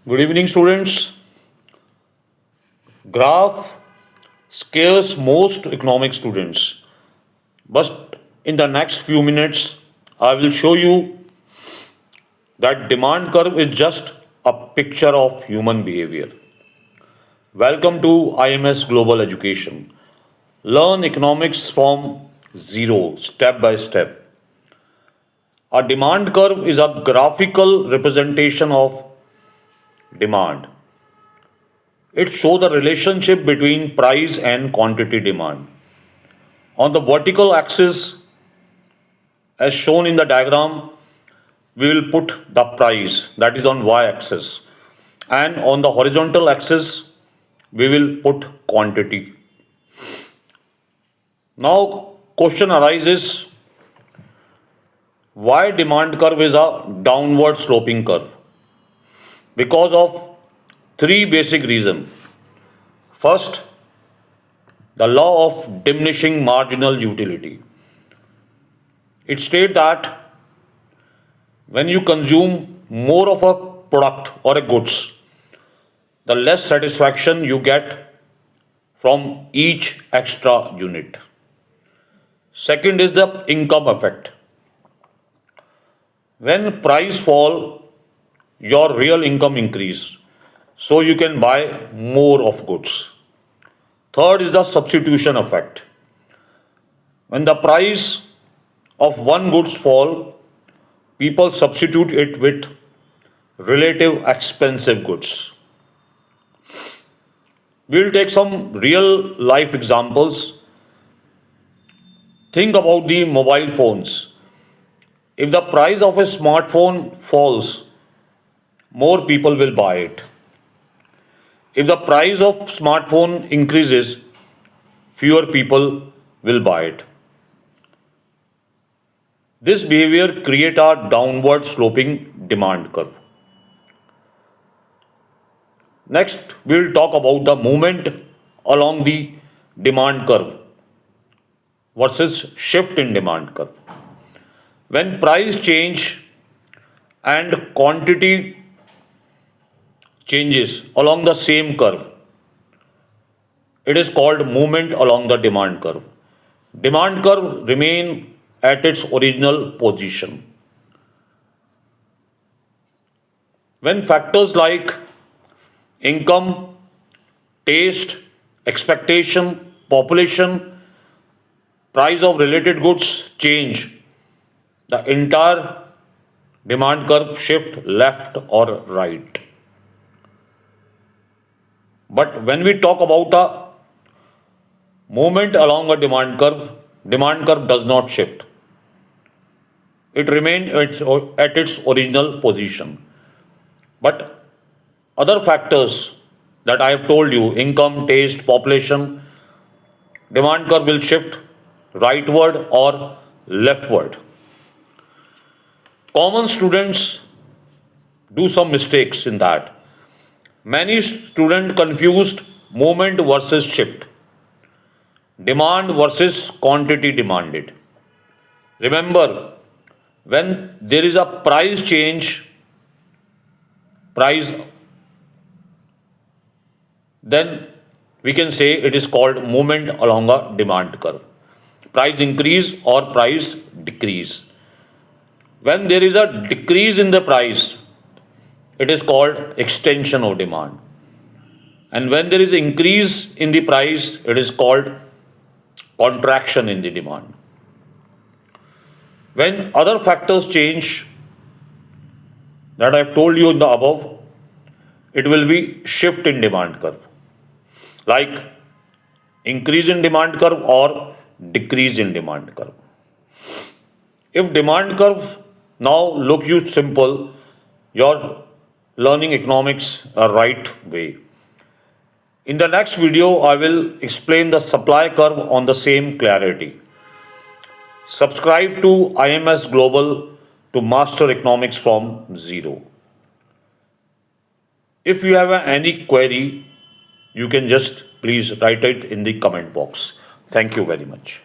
Good evening, students. Graph scares most economic students, but in the next few minutes, I will show you that demand curve is just a picture of human behavior. Welcome to IEMS Global Education. Learn economics from zero, step by step. A demand curve is a graphical representation of demand. It shows the relationship between price and quantity demand. On the vertical axis, as shown in the diagram, we will put the price, that is on y-axis, and on the horizontal axis, we will put quantity. Now, question arises, why demand curve is a downward sloping curve? Because of three basic reasons. First, the law of diminishing marginal utility. It states that when you consume more of a product or a goods, the less satisfaction you get from each extra unit. Second is the income effect. When price fall, your real income increase, so you can buy more of goods. Third is the substitution effect. When the price of one goods fall, people substitute it with relative expensive goods. We will take some real life examples. Think about the mobile phones. If the price of a smartphone falls, more people will buy it. If the price of smartphone increases, fewer people will buy it. This behavior creates a downward sloping demand curve. Next, we will talk about the movement along the demand curve versus shift in demand curve. When price change and quantity changes along the same curve, it is called movement along the demand curve. Demand curve remain at its original position. When factors like income, taste, expectation, population, price of related goods change, the entire demand curve shift left or right. But when we talk about a movement along a demand curve does not shift. It remains at its original position. But other factors that I have told you, income, taste, population, demand curve will shift rightward or leftward. Common students do some mistakes in that. Many students confused movement versus shift, demand versus quantity demanded. Remember, when there is a price change, price, then we can say it is called movement along a demand curve. Price increase or price decrease. When there is a decrease in the price, it is called extension of demand. And when there is increase in the price, it is called contraction in the demand. When other factors change that I have told you in the above, it will be shift in demand curve, like increase in demand curve or decrease in demand curve. If demand curve now look you simple, you're learning economics a right way. In the next video, I will explain the supply curve on the same clarity. Subscribe to IEMS Global to master economics from zero. If you have any query, you can just please write it in the comment box. Thank you very much.